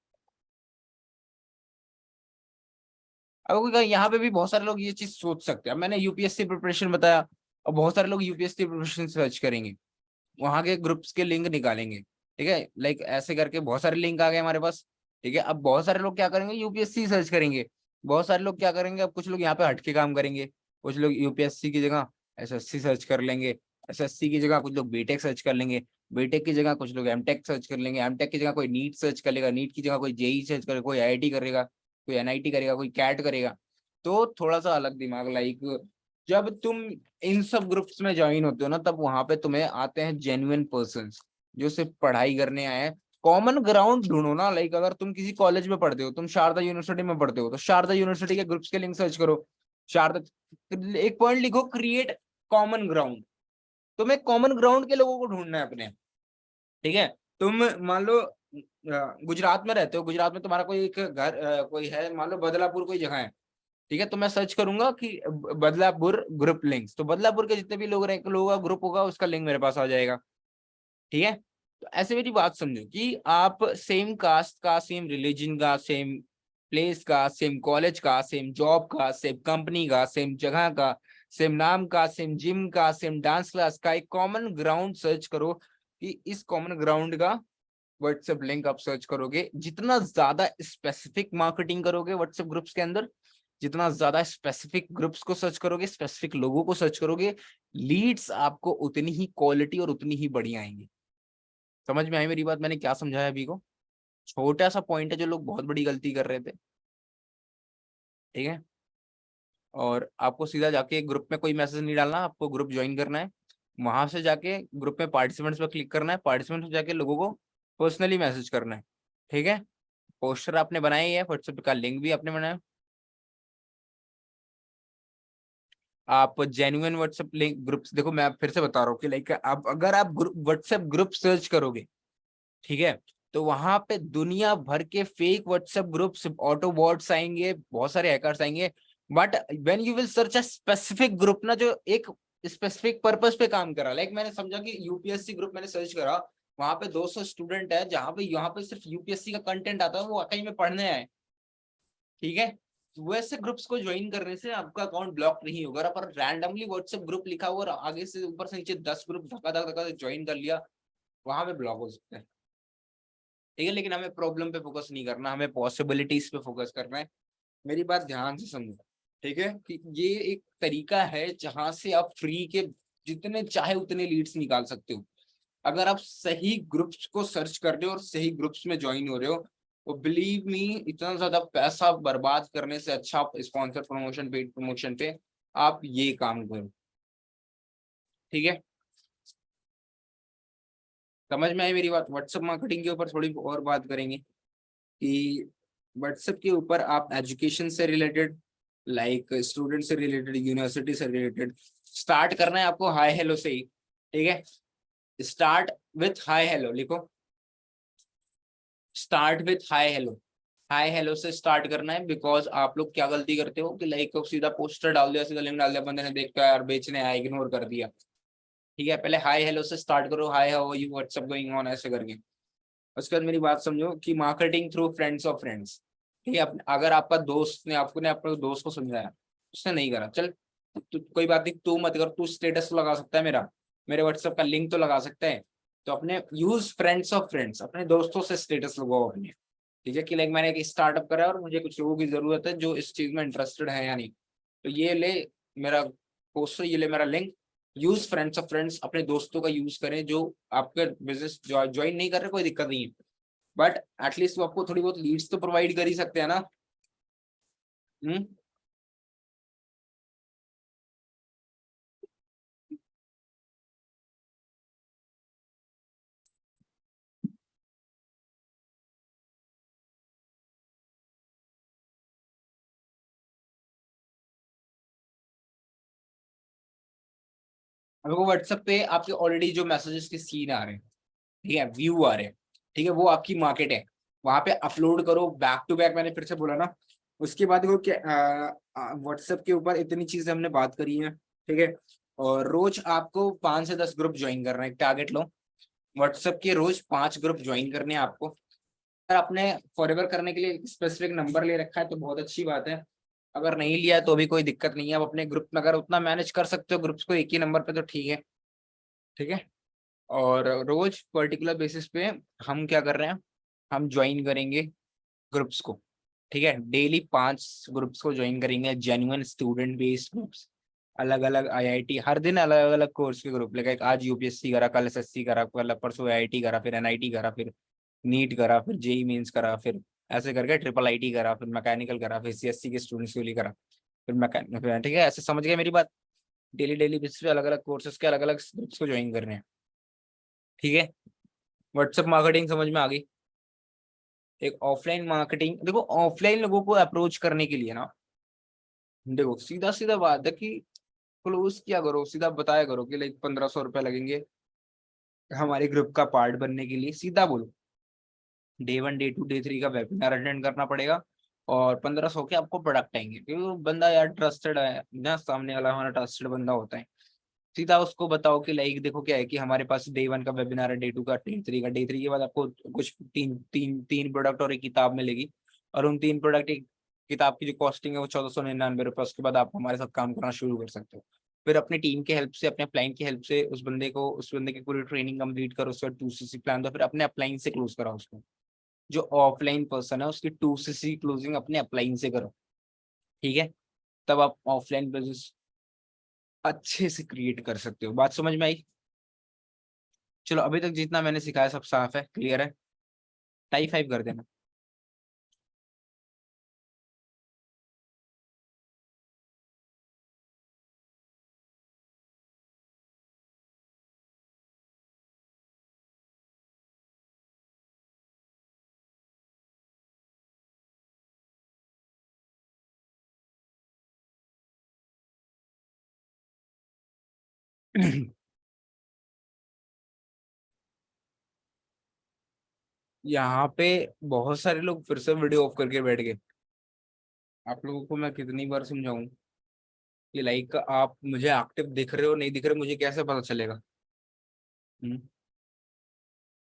अब यहाँ पे भी बहुत सारे लोग ये चीज सोच सकते हैं, अब मैंने यूपीएससी प्रिपरेशन बताया, और बहुत सारे लोग यूपीएससी प्रिपरेशन सर्च करेंगे, वहां के ग्रुप्स के लिंक निकालेंगे, ठीक है, लाइक ऐसे करके बहुत सारे लिंक आ गए हमारे पास, ठीक है। अब बहुत सारे लोग क्या करेंगे, यूपीएससी सर्च करेंगे, बहुत सारे लोग क्या करेंगे, अब कुछ लोग यहाँ पे हटके काम करेंगे, कुछ लोग यूपीएससी की जगह एसएससी सर्च कर लेंगे, एसएससी की जगह कुछ लोग बीटेक सर्च कर लेंगे, बीटेक की जगह कुछ लोग एमटेक सर्च कर लेंगे, एमटेक की जगह कोई नीट सर्च कर लेगा, नीट की जगह कोई जेई सर्च करेगा, कोई आईआईटी करेगा, कोई एनआईटी करेगा, कोई कैट करेगा। तो थोड़ा सा अलग दिमाग, लाइक जब तुम इन सब ग्रुप्स में ज्वाइन होते हो ना, तब वहां पे तुम्हें आते हैं जेन्युइन पर्सन जो सिर्फ पढ़ाई करने आए हैं। कॉमन ग्राउंड ढूंढो ना, लाइक अगर तुम किसी कॉलेज में पढ़ते हो, तुम शारदा यूनिवर्सिटी में पढ़ते हो, तो शारदा यूनिवर्सिटी के ग्रुप्स के लिंक सर्च करो, शारदा, एक पॉइंट लिखो, क्रिएट कॉमन ग्राउंड। तुम्हें कॉमन ग्राउंड के लोगों को ढूंढना है अपने, ठीक है। तुम मान लो गुजरात में रहते हो, गुजरात में तुम्हारा कोई एक घर कोई है, मान लो बदलापुर कोई जगह है, ठीक है, तो मैं सर्च करूंगा कि बदलापुर ग्रुप लिंक्स, तो बदलापुर के जितने भी लोगों का ग्रुप होगा उसका लिंक मेरे पास आ जाएगा, ठीक है। तो ऐसे मेरी बात समझो कि आप सेम कास्ट का, सेम रिलीजन का, सेम प्लेस का, सेम कॉलेज का, सेम जॉब का, सेम कंपनी का, सेम जगह का, सेम नाम का, सेम जिम का, सेम डांस क्लास का, एक कॉमन ग्राउंड सर्च करो कि इस कॉमन ग्राउंड का व्हाट्सएप लिंक आप सर्च करोगे। जितना ज्यादा स्पेसिफिक मार्केटिंग करोगे व्हाट्सएप ग्रुप्स के अंदर, जितना ज्यादा स्पेसिफिक ग्रुप्स को सर्च करोगे, स्पेसिफिक लोगों को सर्च करोगे, लीड्स आपको उतनी ही क्वालिटी और उतनी ही बढ़िया आएंगी। समझ में आई मेरी बात, मैंने क्या समझाया अभी को? छोटा सा पॉइंट है जो लोग बहुत बड़ी गलती कर रहे थे, ठीक है। और आपको सीधा जाके ग्रुप में कोई मैसेज नहीं डालना, आपको ग्रुप ज्वाइन करना है, वहां से जाके ग्रुप में पार्टिसिपेंट्स पर क्लिक करना है, पार्टिसिपेंट्स में जाके लोगों को पर्सनली मैसेज करना है, ठीक है। पोस्टर आपने बनाए है, व्हाट्सएप का लिंक भी आपने बनाया, आप जेन्युइन व्हाट्सएप लिंक ग्रुप्स, देखो मैं फिर से बता रहा हूँ कि लाइक आप अगर आप व्हाट्सएप ग्रुप सर्च करोगे, ठीक है, तो वहां पे दुनिया भर के fake WhatsApp groups, auto bots आएंगे, बहुत सारे हैकर्स आएंगे। But when you will search a specific group ना, जो एक स्पेसिफिक पर्पस पे काम करा, लाइक मैंने समझा कि यूपीएससी ग्रुप मैंने सर्च करा, वहां पे 200 स्टूडेंट है, जहां पे यहाँ पे सिर्फ यूपीएससी का कंटेंट आता है, वो कहीं में पढ़ने आए, ठीक है। वैसे ग्रुप्स को ज्वाइन करने से आपका अकाउंट ब्लॉक नहीं होगा। पर रैंडमली व्हाट्सएप ग्रुप लिखा हुआ और आगे से ऊपर से नीचे 10 ग्रुप धक्का धक्का धक्का ज्वाइन कर लिया, वहां पे ब्लॉक हो सकता है, ठीक है। लेकिन हमें प्रॉब्लम पे फोकस नहीं करना, हमें पॉसिबिलिटीज पे फोकस करना है। मेरी बात ध्यान से समझो, ठीक है, कि ये एक तरीका है जहां से आप फ्री के जितने चाहे उतने लीड्स निकाल सकते हो। अगर आप सही ग्रुप्स को सर्च कर रहे हो और सही ग्रुप्स में ज्वाइन हो रहे हो, तो बिलीव मी, इतना ज्यादा पैसा बर्बाद करने से अच्छा आप स्पॉन्सर प्रमोशन, पेड प्रमोशन पे आप ये काम करो, ठीक है। समझ में आई मेरी बात? व्हाट्सएप मार्केटिंग के ऊपर थोड़ी और बात करेंगे कि व्हाट्सएप के ऊपर आप एजुकेशन से रिलेटेड, लाइक स्टूडेंट से रिलेटेड, यूनिवर्सिटी से रिलेटेड स्टार्ट करना है आपको हाई हेलो से ही, ठीक है। स्टार्ट विथ हाई हेलो लिखो, start with hi hello. High hello से स्टार्ट करना है, बिकॉज आप लोग क्या गलती करते हो कि लाइक सीधा पोस्टर डाल दिया, सीधा लिंक डाल दिया, बंदे ने देख कर यार बेचने आया, इग्नोर कर दिया, ठीक है। पहले हाई हेलो से स्टार्ट करो, hi how are you, what's up going on, ऐसे करके। उसके बाद मेरी बात समझो कि marketing through friends of friends, ठीक है। अगर आपका दोस्त ने आपको ने अपने दोस्त को समझाया, उसने नहीं करा, चल कोई बात नहीं, तू मत कर, तू स्टेटस तो लगा सकता है मेरा, मेरे व्हाट्सएप का लिंक तो लगा सकता है, तो अपने यूज फ्रेंड्स ऑफ फ्रेंड्स, अपने दोस्तों से स्टेटस लगाओ अपने, ठीक है। कि लाइक मैंने एक स्टार्टअप करा है और मुझे कुछ लोगों की जरूरत है जो इस चीज में इंटरेस्टेड है या नहीं, तो ये ले मेरा पोस्टर, ये ले मेरा link. Use friends of friends, अपने दोस्तों का यूज करें जो आपके बिजनेस ज्वाइन नहीं कर रहे, कोई दिक्कत नहीं है, बट एटलीस्ट वो आपको थोड़ी बहुत लीड्स तो प्रोवाइड कर ही सकते हैं ना। हम्म। अब वो व्हाट्सएप पे आपके ऑलरेडी जो मैसेजेस के सीन आ रहे हैं, ठीक है, व्यू आ रहे हैं, ठीक है, वो आपकी मार्केट है, वहां पे अपलोड करो बैक टू बैक, मैंने फिर से बोला ना। उसके बाद देखो कि व्हाट्सएप के ऊपर इतनी चीजें हमने बात करी है, ठीक है। और रोज आपको 5 से 10 ग्रुप ज्वाइन करना है, टारगेट लो, व्हाट्सएप के रोज 5 ग्रुप ज्वाइन करने हैं आपको। अगर आपने फॉरएवर करने के लिए स्पेसिफिक नंबर ले रखा है तो बहुत अच्छी बात है, अगर नहीं लिया है तो भी कोई दिक्कत नहीं है। आप अपने ग्रुप में अगर उतना मैनेज कर सकते हो ग्रुप्स को एक ही नंबर पे, तो ठीक है, ठीक है। और रोज पर्टिकुलर बेसिस पे हम क्या कर रहे हैं, हम ज्वाइन करेंगे ग्रुप्स को, ठीक है। डेली 5 ग्रुप्स को ज्वाइन करेंगे, जेन्युइन स्टूडेंट बेस्ड ग्रुप्स, अलग अलग आईआईटी, हर दिन अलग अलग कोर्स के ग्रुप लेगा। आज यूपीएससी करा, कल एसएससी करा, कल परसों आईआईटी करा, फिर एनआईटी करा, फिर नीट करा, फिर जेई मेंस करा, फिर ऐसे करके ट्रिपल आईटी करा, फिर मैकेनिकल करा, फिर सीएससी के स्टूडेंट्स के लिए करा, फिर मैकेनिकल, ठीक है। ऐसे समझ गए मेरी बात? डेली डेली बेसिस पे अलग अलग कोर्सेज के अलग अलग ग्रुप्स को ज्वाइन करने हैं, ठीक है। व्हाट्सएप मार्केटिंग समझ में आ गई। एक ऑफलाइन मार्केटिंग, देखो ऑफलाइन लोगों को अप्रोच करने के लिए ना, देखो सीधा सीधा बात है कि क्लोज किया करो, सीधा बताया करो कि लाइक 1500 रुपये लगेंगे हमारे ग्रुप का पार्ट बनने के लिए, सीधा बोलो। डे 1 डे 2 डे 3 का वेबिनार अटेंड करना पड़ेगा और 1500 के आपको प्रोडक्ट आएंगे, क्योंकि वो बंदा यार ट्रस्टेड है ना, सामने वाला हमारा ट्रस्टेड बंदा होता है। सीधा उसको बताओ कि लाइक देखो क्या है कि हमारे पास डे 1 का वेबिनार है, डे 2 का, डे 3 का, डे 3 के बाद आपको कुछ तीन प्रोडक्ट और एक किताब मिलेगी, और उन 3 प्रोडक्ट, एक किताब की जो कॉस्टिंग है वो 1499 रुपये। उसके बाद आप हमारे साथ काम करना शुरू कर सकते हो। फिर अपनी टीम की हेल्प से, अपने अपलाइन की हेल्प से उस बंदे की पूरी ट्रेनिंग कंप्लीट करो, उसके बाद 2cc प्लान दो, फिर अपने अपलाइन से क्लोज कराओ उसको। जो ऑफलाइन पर्सन है उसकी 2cc क्लोजिंग अपने अपलाइन से करो, ठीक है। तब आप ऑफलाइन बिजनेस अच्छे से क्रिएट कर सकते हो। बात समझ में आई? चलो, अभी तक जितना मैंने सिखाया सब साफ है, क्लियर है? टाइप 5 कर देना। यहाँ पे बहुत सारे लोग फिर से वीडियो ऑफ करके बैठ गए। आप लोगों को मैं कितनी बार समझाऊं कि लाइक आप मुझे एक्टिव दिख रहे हो नहीं दिख रहे, मुझे कैसे पता चलेगा?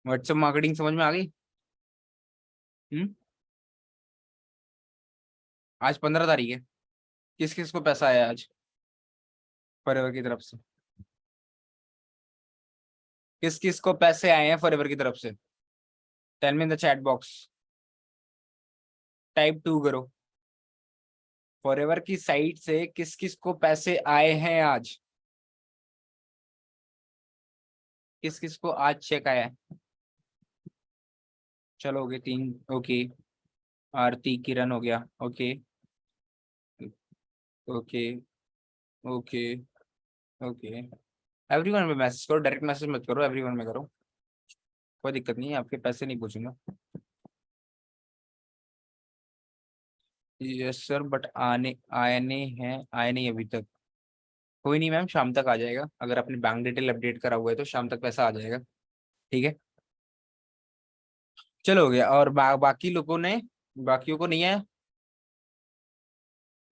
व्हाट्सएप मार्केटिंग समझ में आ गई? हम्म। आज 15 तारीख है। किस किस को पैसा आया आज फॉरएवर की तरफ से? किस किस को पैसे आए हैं फॉरएवर की तरफ से? Tell me in the chat box. Type 2 करो। फॉरएवर की साइट से किस किस को पैसे आए हैं आज? किस किस को आज चेक आया है? चलो हो गए 3। ओके। आरती किरण हो गया। Okay. Okay. Okay. Okay. Everyone में मैसेज करो, डायरेक्ट मैसेज मत करो, एवरीवन में करो। कोई दिक्कत नहीं है, आपके पैसे नहीं पूछूंगा। यस सर, बट आने हैं, आए नहीं अभी तक। कोई नहीं मैम, शाम तक आ जाएगा। अगर आपने बैंक डिटेल अपडेट करा हुआ है तो शाम तक पैसा आ जाएगा। ठीक है। चलो हो गया। और बाकी लोगों ने, बाकियों को नहीं आया?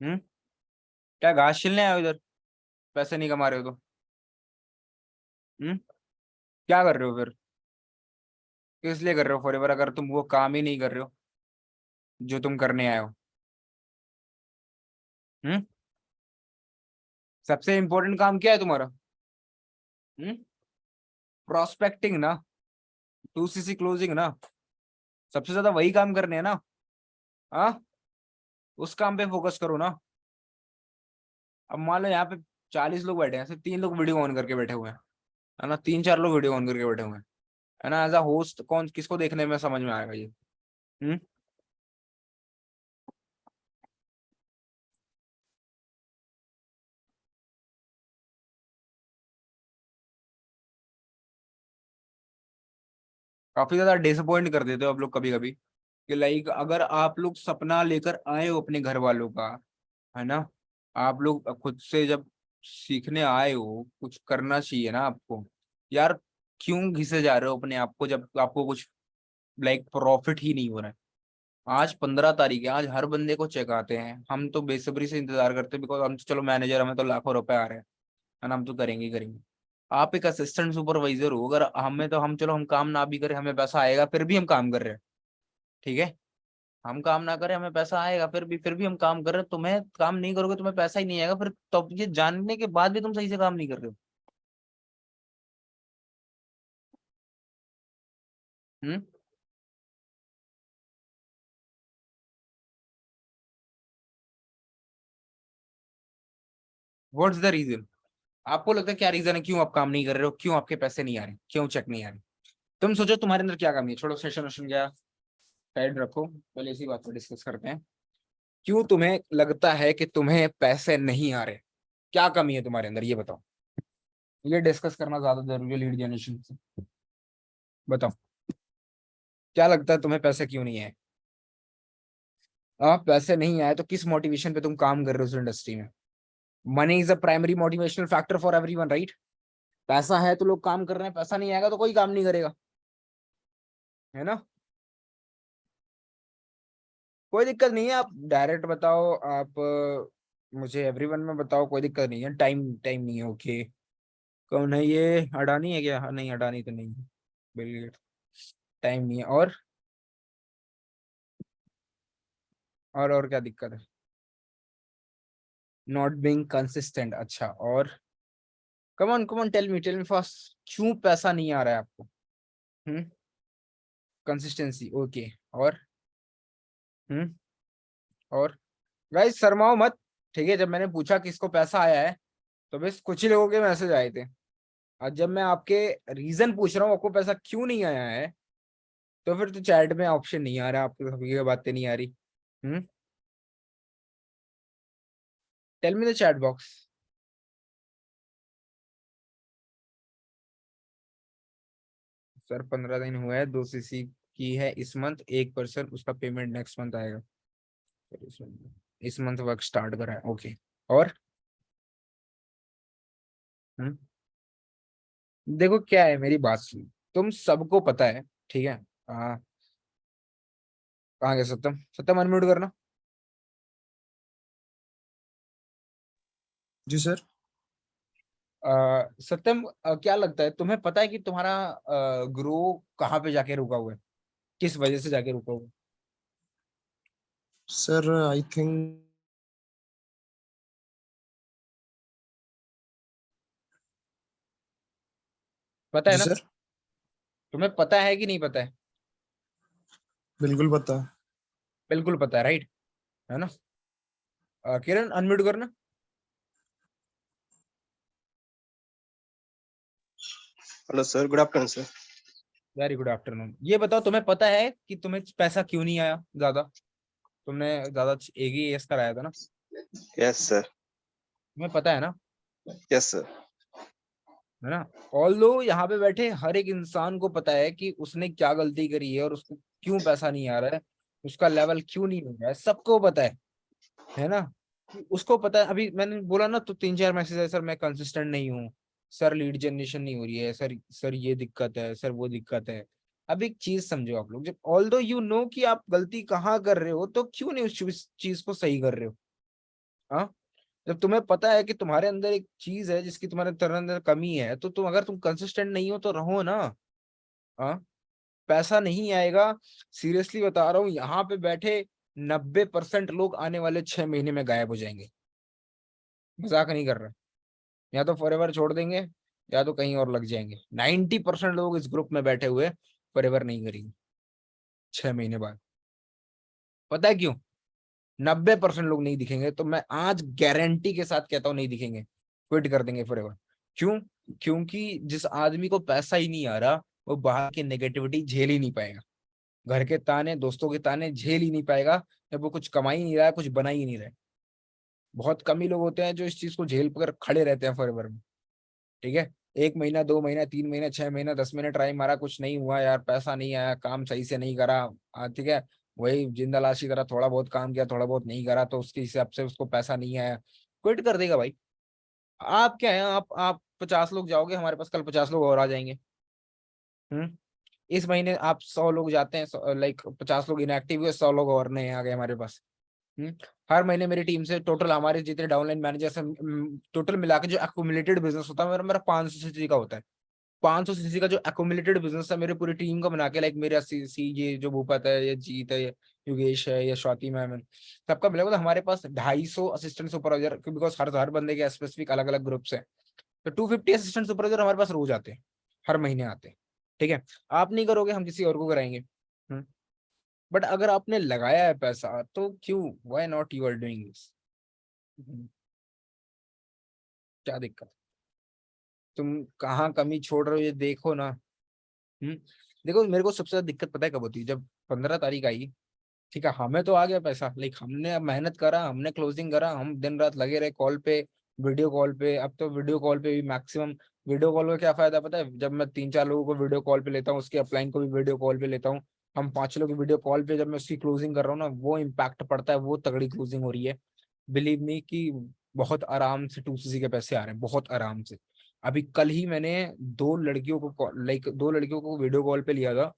हम्म। क्या घास छिलने आए हो इधर? पैसे नहीं कमा रहे हो तो? हम्म। क्या कर रहे हो फिर? किस लिए कर रहे हो फॉरएवर अगर तुम वो काम ही नहीं कर रहे हो जो तुम करने आए हो? हम्म। सबसे इंपॉर्टेंट काम क्या है तुम्हारा? हम्म। प्रोस्पेक्टिंग ना, 2CC क्लोजिंग ना, सबसे ज्यादा वही काम करने हैं ना? हाँ, उस काम पे फोकस करो ना। अब मान लो यहाँ पे 40 लोग बैठे हैं, सिर्फ 3 लोग वीडियो ऑन करके बैठे हुए हैं, है ना? 3-4 लोग वीडियो ऑन करके बैठे हुए हैं, है ना? एज अ होस्ट कौन किसको देखने में समझ में आएगा ये? हम्म। काफी ज्यादा डिसअपॉइंट कर देते हो आप लोग कभी कभी, कि लाइक अगर आप लोग सपना लेकर आए हो अपने घर वालों का, है ना? आप लोग खुद से जब सीखने आए हो, कुछ करना चाहिए ना आपको। यार, क्यों घिसे जा रहे हो अपने आप को जब आपको कुछ लाइक प्रॉफिट ही नहीं हो रहा है? आज 15 तारीख है, आज हर बंदे को चेक आते हैं। हम तो बेसब्री से इंतजार करते हैं, बिकॉज हम तो चलो मैनेजर, हमें तो लाखों रुपए आ रहे हैं, है ना? हम तो करेंगे ही करेंगे। आप एक असिस्टेंट सुपरवाइजर हो, अगर हमें तो हम चलो हम काम ना भी करें हमें पैसा आएगा, फिर भी हम काम कर रहे हैं। ठीक है। हम काम ना करें हमें पैसा आएगा, फिर भी हम काम कर रहे हैं। तुम्हें काम नहीं करोगे तुम्हें पैसा ही नहीं आएगा, फिर तो ये जानने के बाद भी तुम सही से काम नहीं कर रहे हो। हम्म। What's the reason? आपको लगता है क्या रीजन है क्यों आप काम नहीं कर रहे हो, क्यों आपके पैसे नहीं आ रहे, क्यों चेक नहीं आ रहे? तुम सोचो तुम्हारे अंदर क्या कमी है। छोड़ो सेशन वेशन गया, साइड रखो, पहले इसी बात पर डिस्कस करते हैं। क्यों तुम्हें लगता है कि तुम्हें पैसे नहीं आ रहे? क्या कमी है तुम्हारे अंदर, ये बताओ। ये डिस्कस करना ज्यादा जरूरी है लीड जनरेशन से। बताओ, क्या लगता है तुम्हें पैसे क्यों नहीं आए? पैसे नहीं आए तो किस मोटिवेशन पे तुम काम कर रहे हो उस इंडस्ट्री में? Money is a primary motivational factor for everyone, right? पैसा है तो लोग काम कर रहे हैं, पैसा नहीं आएगा तो कोई काम नहीं करेगा, है ना? कोई दिक्कत नहीं है, आप डायरेक्ट बताओ। आप मुझे एवरीवन में बताओ, कोई दिक्कत नहीं है। टाइम टाइम नहीं है, ओके। कौन है ये? अडानी है क्या? हाँ, नहीं अडानी तो नहीं है। Bill gate. टाइम नहीं है। और क्या दिक्कत है? नॉट बीइंग कंसिस्टेंट, अच्छा। और come on tell me fast, क्यों पैसा नहीं आ रहा है आपको? हम्म। Consistency, okay. और हम्म। और गाइस शर्माओ मत। ठीक है, जब मैंने पूछा किसको पैसा आया है तो बस कुछ ही लोगों के मैसेज आए थे। और जब मैं आपके रीजन पूछ रहा हूँ आपको पैसा क्यों नहीं आया है, तो फिर तो चैट में ऑप्शन नहीं आ रहा, आपको सभी की बातें नहीं आ रही। Tell me the chat box. Sir 15 दिन हुआ है, 2 सीसी की है इस मंथ, 1 पर्सन, उसका पेमेंट नेक्स्ट मंथ आएगा। सर इस मंथ वर्क स्टार्ट करा है, ओके। और हम्म देखो क्या है, मेरी बात सुन, तुम सबको पता है, ठीक है। आ, कहाँ गया सत्यम? सत्यम अनम्यूट करना। जी सर। सत्यम, क्या लगता है, तुम्हें पता है कि तुम्हारा ग्रो कहाँ पे जाके रुका हुआ है, किस वजह से जाके रुका हुआ है? सर आई थिंक पता है जी ना? सर, तुम्हें पता है कि नहीं पता है? बिल्कुल पता है। बिल्कुल पता है, राइट? है ना? किरण अनम्यूट करना। Hello sir, good afternoon sir. Very good afternoon. ये बताओ, तुम्हें पता है कि तुम्हें पैसा क्यों नहीं आया ज्यादा? तुमने ज्यादा एक ही एस कराया था ना? Yes sir. तुम्हें पता है ना? Yes sir. है ना? ऑल्दो यहाँ पे बैठे हर एक इंसान को पता है कि उसने क्या गलती करी है और उसको क्यों पैसा नहीं आ रहा है, उसका लेवल क्यों नहीं हो रहा है, सबको पता है ना? उसको पता है। अभी मैंने बोला ना, तो 3-4 मैसेज है, सर मैं कंसिस्टेंट नहीं हूँ, सर लीड जनरेशन नहीं हो रही है, सर ये दिक्कत है, सर वो दिक्कत है। अब एक चीज समझो आप लोग, जब ऑल्दो यू नो कि आप गलती कहाँ कर रहे हो, तो क्यों नहीं उस चीज को सही कर रहे हो? हाँ, जब तुम्हें पता है कि तुम्हारे अंदर एक चीज है जिसकी तुम्हारे अंदर कमी है, तो अगर तुम कंसिस्टेंट नहीं हो तो रहो ना। हाँ, पैसा नहीं आएगा। सीरियसली बता रहा हूँ, यहाँ पे बैठे 90% लोग आने वाले 6 महीने में गायब हो जाएंगे। मजाक नहीं कर रहा। या तो फॉरएवर छोड़ देंगे, या तो कहीं और लग जाएंगे। 90% लोग इस ग्रुप में बैठे हुए फॉरएवर नहीं करेंगे 6 महीने बाद। पता है क्यों? 90% लोग नहीं दिखेंगे, तो मैं आज गारंटी के साथ कहता हूँ नहीं दिखेंगे, क्विट कर देंगे फॉरएवर। क्यों? क्योंकि जिस आदमी को पैसा ही नहीं आ रहा, वो बाहर की नेगेटिविटी झेल ही नहीं पाएगा, घर के ताने, दोस्तों के ताने झेल ही नहीं पाएगा, जब वो कुछ कमा ही नहीं रहा है, कुछ बना ही नहीं रहा है। बहुत कम ही लोग होते हैं जो इस चीज को झेल कर खड़े रहते हैं फॉरएवर में। ठीक है, 1 महीना, 2 महीना, 3 महीना, 6 महीना, 10 महीना ट्राई मारा, कुछ नहीं हुआ यार, पैसा नहीं आया, काम सही से नहीं करा। ठीक है, वही जिंदा लाश की तरह थोड़ा बहुत काम किया, थोड़ा बहुत नहीं करा, तो उसके हिसाब से उसको पैसा नहीं आया, क्विट कर देगा भाई। आप क्या है, आप 50 लोग जाओगे, हमारे पास कल 50 लोग और आ जाएंगे। इस महीने आप 100 लोग जाते हैं, लाइक 50 लोग इनएक्टिव हुए, 100 लोग और नए आ गए हमारे पास। हम्म हर महीने मेरी टीम से टोटल, हमारे जितने डाउनलाइन मैनेजर से टोटल मिला के जो एक्यूमुलेटेड बिजनेस होता है, मेरा मेरा 500 सीसी का होता है। 500 सीसी का जो एक्यूमुलेटेड बिजनेस है मेरे पूरी टीम का बना के, लाइक मेरा सी ये जो भूपत है, ये जीत है, ये योगेश है, ये स्वाति मैम है, सबका मिला तो हमारे पास 250 असिस्टेंट सुपरवाइजर, बिकॉज हर भंदे के स्पेसिफिक अलग अलग ग्रुप्स है। तो 250 असिस्टेंट सुपरवाइजर हमारे पास रोज आते हैं, हर महीने आते हैं। ठीक है, आप नहीं करोगे, हम किसी और को कराएंगे। बट अगर आपने लगाया है पैसा, तो क्यों, why not you are doing this? क्या दिक्कत? तुम कहाँ कमी छोड़ रहे हो, ये देखो ना। हम्म देखो, मेरे को सबसे ज्यादा दिक्कत पता है कब होती है, जब 15 तारीख आई, ठीक है, हमें तो आ गया पैसा, लाइक हमने अब मेहनत करा, हमने क्लोजिंग करा, हम दिन रात लगे रहे कॉल पे, वीडियो कॉल पे। अब तो वीडियो कॉल पे भी मैक्सिमम, वीडियो कॉल में क्या फायदा पता है, जब मैं 3-4 लोगों को वीडियो कॉल पे लेता हूँ, उसके अपलाइन को भी वीडियो कॉल पे लेता हूँ, हम 5 लोग की वीडियो कॉल पे जब मैं उसकी क्लोजिंग कर रहा हूँ ना, वो इम्पैक्ट पड़ता है, वो तगड़ी क्लोजिंग हो रही है। बिलीव मी कि बहुत आराम से 2 सीसी के पैसे आ रहे हैं, बहुत आराम से। अभी कल ही मैंने 2 लड़कियों को वीडियो कॉल पे लिया था,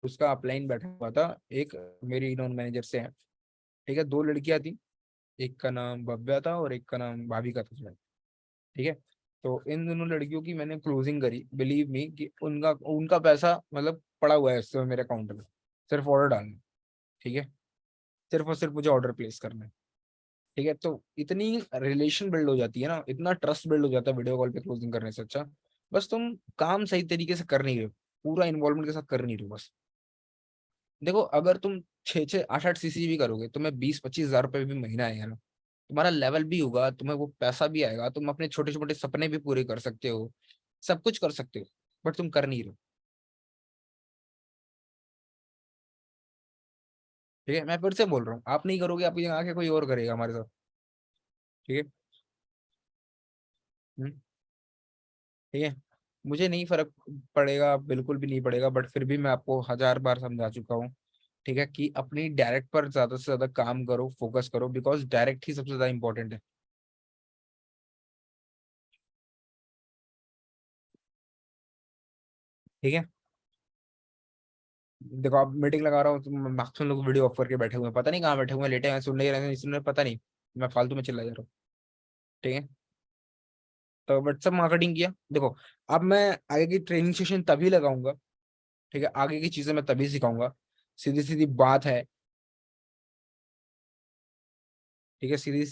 उसका अपलाइन बैठा हुआ था, एक मेरी नॉन मैनेजर से है, ठीक है, 2 लड़कियां थी, एक का नाम भव्या था और एक का नाम भाविका था शायद। ठीक है, तो इन दोनों लड़कियों की मैंने क्लोजिंग करी, बिलीव मी कि उनका उनका पैसा मतलब पड़ा हुआ है इस समय मेरे अकाउंट में, सिर्फ ऑर्डर डालना है। ठीक है, सिर्फ और सिर्फ मुझे ऑर्डर प्लेस करना है। ठीक है, तो इतनी रिलेशन बिल्ड हो जाती है ना, इतना ट्रस्ट बिल्ड हो जाता है वीडियो कॉल पे क्लोजिंग करने से अच्छा। बस तुम काम सही तरीके से कर नहीं रहे हो, पूरा इन्वॉल्वमेंट के साथ कर नहीं रहे हो बस। देखो, अगर तुम 6-6, 8-8 सीसी भी करोगे, तुम्हें 20-25 हज़ार रुपये भी महीना आएगा ना, तुम्हारा लेवल भी होगा, तुम्हें वो पैसा भी आएगा, तुम अपने छोटे छोटे सपने भी पूरे कर सकते हो, सब कुछ कर सकते हो, बट तुम कर नहीं रहे हो। ठीक है, मैं फिर से बोल रहा हूँ, आप नहीं करोगे, आपकी जगह आके कोई और करेगा हमारे साथ। ठीक है। हम्म, ठीक है। मुझे नहीं फर्क पड़ेगा, बिल्कुल भी नहीं पड़ेगा, बट फिर भी मैं आपको 1000 बार समझा चुका हूँ, ठीक है, कि अपनी डायरेक्ट पर ज्यादा से ज्यादा काम करो, फोकस करो, बिकॉज डायरेक्ट ही सबसे ज्यादा इंपॉर्टेंट है। ठीक है। देखो, आप मीटिंग लगा रहा हूँ तो मैक्सिमम लोग वीडियो ऑफ करके बैठे हुए हैं, पता नहीं कहाँ बैठे हुए हैं, लेटे हैं, सुन नहीं रहे हैं, नहीं सुन रहे, पता नहीं, मैं फालतू में चिल्ला जा रहा हूँ। ठीक है। तो व्हाट्सअप मार्केटिंग किया, देखो, अब मैं आगे की ट्रेनिंग सेशन तभी लगाऊंगा, ठीक है, आगे की चीजें मैं तभी सिखाऊंगा, सीधी सीधी बात है। ठीक है, सीधी